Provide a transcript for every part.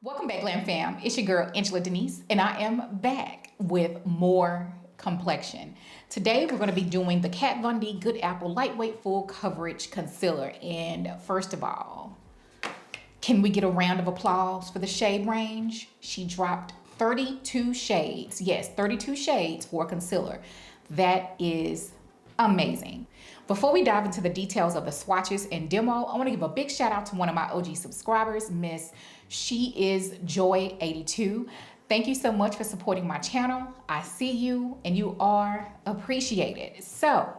Welcome back, GlamFam. It's your girl, Angela Denise, and I am back with more complexion. Today, we're going to be doing the Kat Von D Good Apple Lightweight Full Coverage Concealer. And first of all, can we get a round of applause for the shade range? She dropped 32 shades. Yes, 32 shades for concealer. That is amazing. Before we dive into the details of the swatches and demo, I want to give a big shout out to one of my OG subscribers, Miss She Is Joy82. Thank you so much for supporting my channel. I see you and you are appreciated. So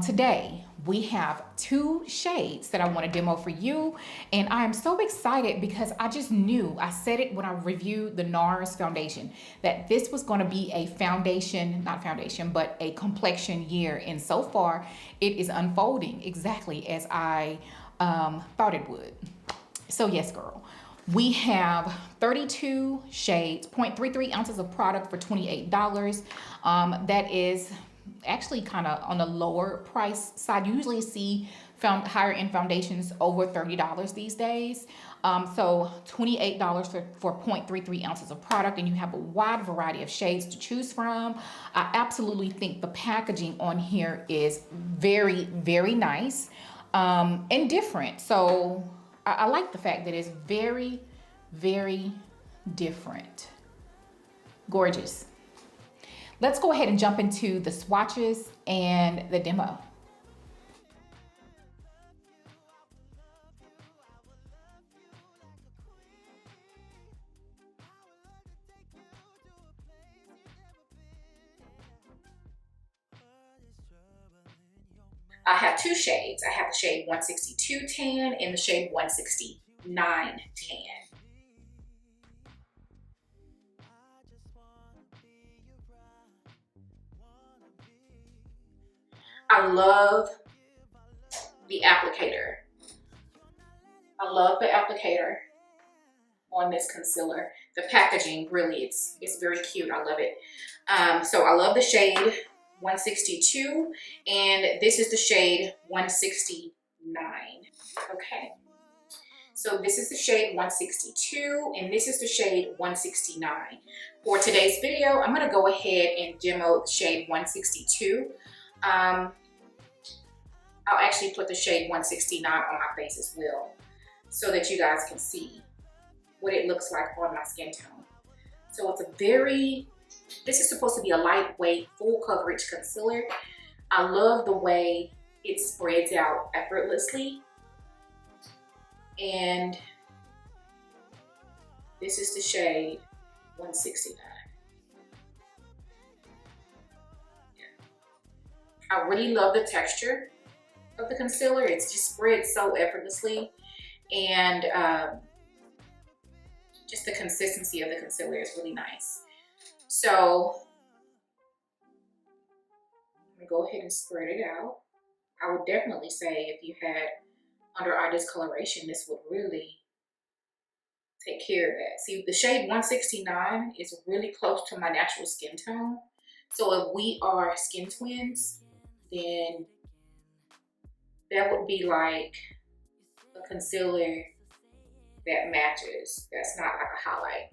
today we have two shades that I want to demo for you, and I am so excited because I just knew, I said it when I reviewed the NARS foundation, that this was going to be a foundation, not foundation, but a complexion year, and so far it is unfolding exactly as I thought it would. So yes, girl, we have 32 shades, 0.33 ounces of product for $28. That is actually kind of on the lower price side. You usually see higher end foundations over $30 these days. So $28 for 0.33 ounces of product, and you have a wide variety of shades to choose from. I absolutely think the packaging on here is very, very nice and different. So I like the fact that it's very, very different. Gorgeous. Let's go ahead and jump into the swatches and the demo. I have two shades. I have the shade 162 Tan and the shade 169 Tan. I love the applicator. I love the applicator on this concealer. The packaging, really, it's very cute. I love it. So I love the shade 162, and this is the shade 169. Okay. So this is the shade 162, and this is the shade 169. For today's video, I'm going to go ahead and demo the shade 162. I'll actually put the shade 169 on my face as well, so that you guys can see what it looks like on my skin tone. So it's this is supposed to be a lightweight, full coverage concealer. I love the way it spreads out effortlessly. And this is the shade 169. I really love the texture of the concealer. It's just spreads so effortlessly, and just the consistency of the concealer is really nice. So I'm gonna go ahead and spread it out. I would definitely say if you had under eye discoloration, this would really take care of that. See, the shade 169 is really close to my natural skin tone. So if we are skin twins, then that would be like a concealer that matches. That's not like a highlight.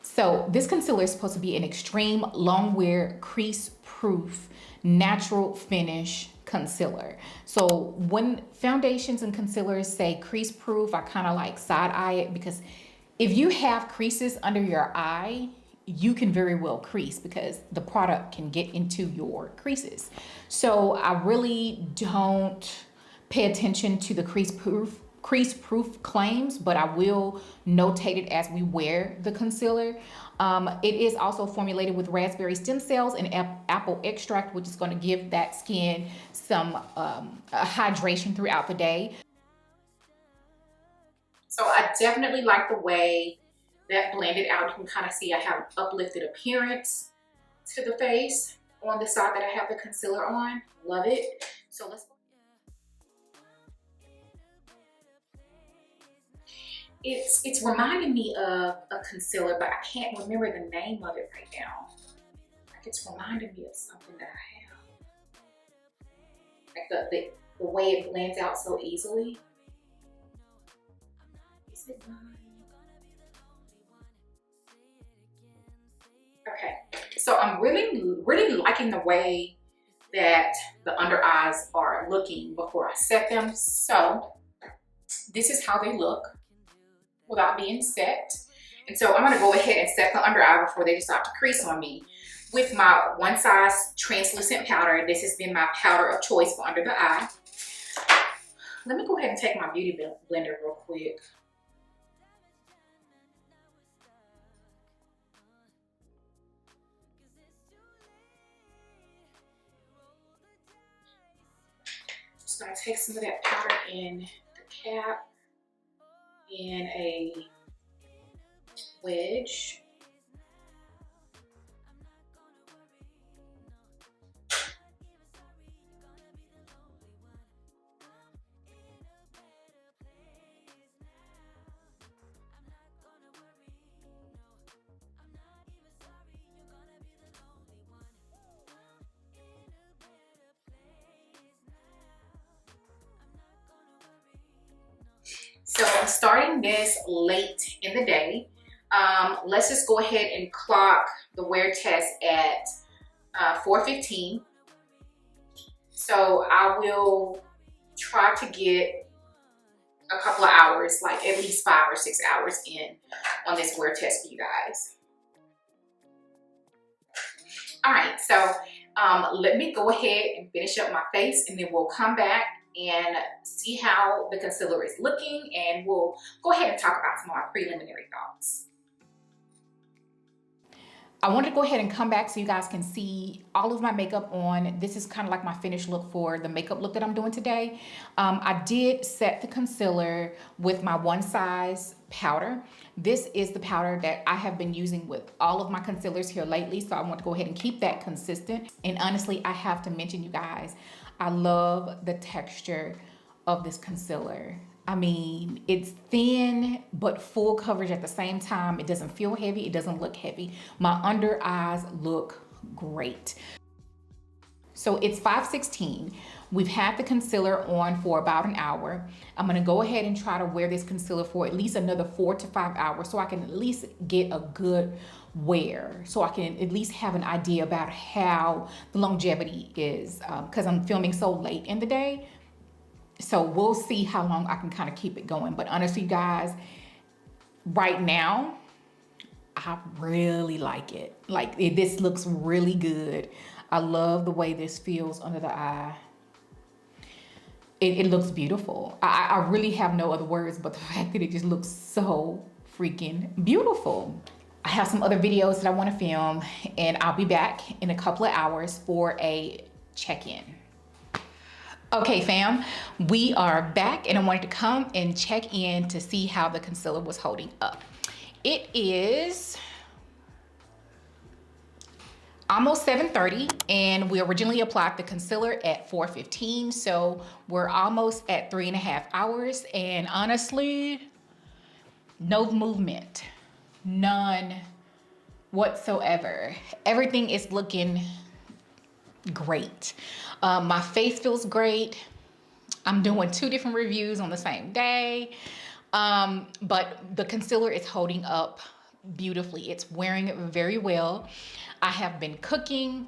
So this concealer is supposed to be an extreme long-wear, crease-proof, natural finish concealer. So when foundations and concealers say crease-proof, I kind of like side-eye it, because if you have creases under your eye, you can very well crease because the product can get into your creases. So I really don't pay attention to the crease-proof claims, but I will notate it as we wear the concealer. It is also formulated with raspberry stem cells and apple extract, which is going to give that skin some hydration throughout the day. So I definitely like the way that blended out. You can kind of see I have an uplifted appearance to the face on the side that I have the concealer on. Love it. So let's. It's reminding me of a concealer, but I can't remember the name of it right now. Like, it's reminding me of something that I have. Like the way it blends out so easily. Is it mine? So I'm really liking the way that the under eyes are looking before I set them. So this is how they look without being set. And so I'm gonna go ahead and set the under eye before they decide to crease on me with my One Size translucent powder. This has been my powder of choice for under the eye. Let me go ahead and take my beauty blender real quick. Just gonna take some of that powder in the cap in a wedge. So I'm starting this late in the day. Let's just go ahead and clock the wear test at 4:15. So I will try to get a couple of hours, like at least 5 or 6 hours in on this wear test for you guys. All right, so let me go ahead and finish up my face, and then we'll come back and see how the concealer is looking, and we'll go ahead and talk about some of my preliminary thoughts. I wanted to go ahead and come back so you guys can see all of my makeup on. This is kind of like my finished look for the makeup look that I'm doing today. I did set the concealer with my One Size powder. This is the powder that I have been using with all of my concealers here lately, so I want to go ahead and keep that consistent. And honestly, I have to mention, you guys, I love the texture of this concealer. I mean, it's thin, but full coverage at the same time. It doesn't feel heavy. It doesn't look heavy. My under eyes look great. So it's 5:16. We've had the concealer on for about an hour. I'm gonna go ahead and try to wear this concealer for at least another 4 to 5 hours so I can at least get a good wear, so I can at least have an idea about how the longevity is, because I'm filming so late in the day. So we'll see how long I can kind of keep it going. But honestly, guys, right now, I really like it. Like, this looks really good. I love the way this feels under the eye. It looks beautiful. I really have no other words but the fact that it just looks so freaking beautiful. I have some other videos that I want to film, and I'll be back in a couple of hours for a check-in. Okay, fam, we are back, and I wanted to come and check in to see how the concealer was holding up. It is almost 7:30, and we originally applied the concealer at 4:15, so we're almost at 3.5 hours, and honestly, no movement, none whatsoever. Everything is looking great. My face feels great. I'm doing 2 different reviews on the same day, but the concealer is holding up beautifully. It's wearing very well. I have been cooking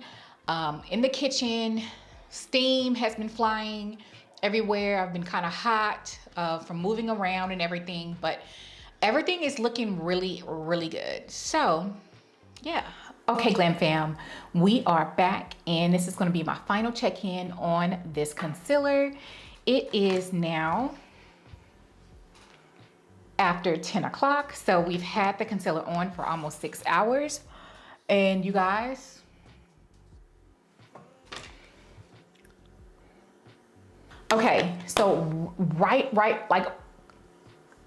in the kitchen. Steam has been flying everywhere. I've been kind of hot from moving around and everything, but everything is looking really, really good. So yeah. Okay, Glam Fam, we are back, and this is going to be my final check-in on this concealer. It is now after 10 o'clock, so we've had the concealer on for almost 6 hours. And you guys, okay, so right, like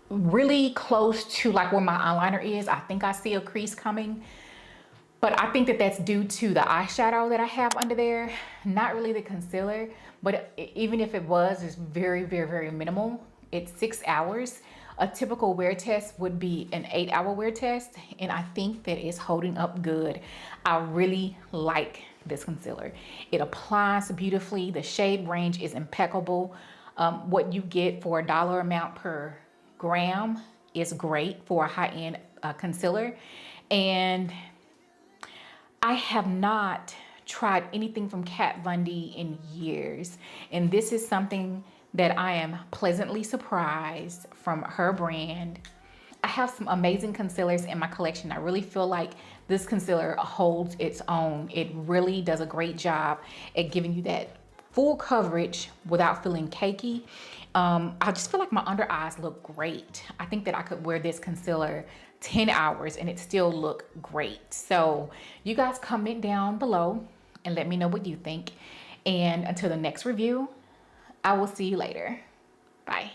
really close to like where my eyeliner is, I think I see a crease coming. But I think that that's due to the eyeshadow that I have under there, not really the concealer. But even if it was, it's very, very, very minimal. It's 6 hours. A typical wear test would be an 8-hour wear test, and I think that it's holding up good. I really like this concealer. It applies beautifully. The shade range is impeccable. What you get for $1 amount per gram is great for a high-end concealer. And I have not tried anything from Kat Von D in years, and this is something that I am pleasantly surprised from her brand. I have some amazing concealers in my collection. I really feel like this concealer holds its own. It really does a great job at giving you that full coverage without feeling cakey. I just feel like my under eyes look great. I think that I could wear this concealer 10 hours and it still look great. So you guys comment down below and let me know what you think. And until the next review, I will see you later. Bye.